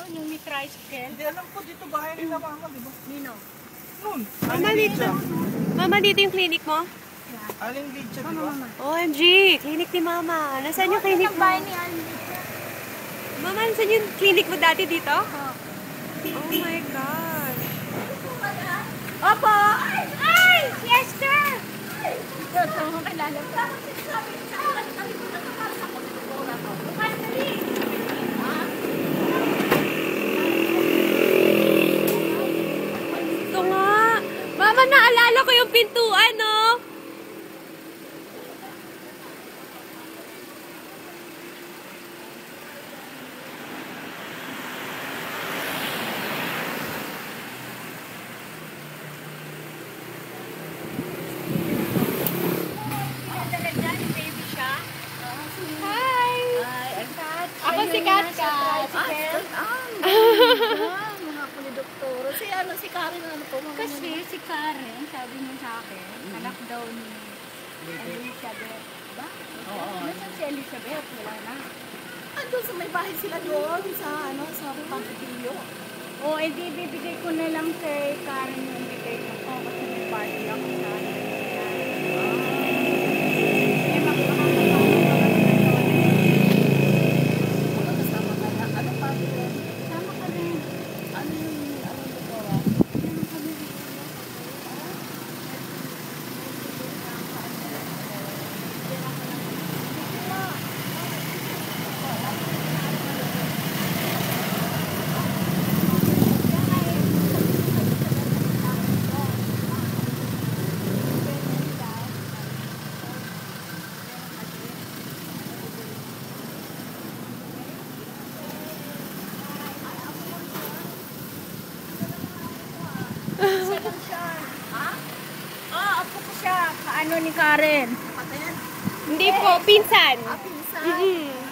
doon, yung may tricycle. Hindi, alam ko dito bahay nila mama, di ba? Nino? Noon. Mama, dito. Mama, dito yung clinic mo? Aling Lidya, di ba? OMG, clinic ni Mama. Nasaan yung clinic mo? Bahay ni Alvin. Mama, nasaan yung clinic mo dati dito? Oh my gosh. Opo! Ay! Fiesta! Ito mo kilala ko. Ito nga. Mama, naalala ko yung pintuan, no? Ako si Kat Kat. Mga puli-doktoro. Si Karen ano po? Kasi si Karen, sabi niya sa akin, anak daw ni Elizabeth. Ba? Oo. Nasaan si Elizabeth? Wala na. Andun sa may bahay sila doon, sa Pampilio. O, edi bibigay ko na lang kay Karen yung bigay ko kasi may party ako sa apo ko siya. Kaano ni Karen? Patin? Hindi po, pinsan. Pinsan. Mm-mm.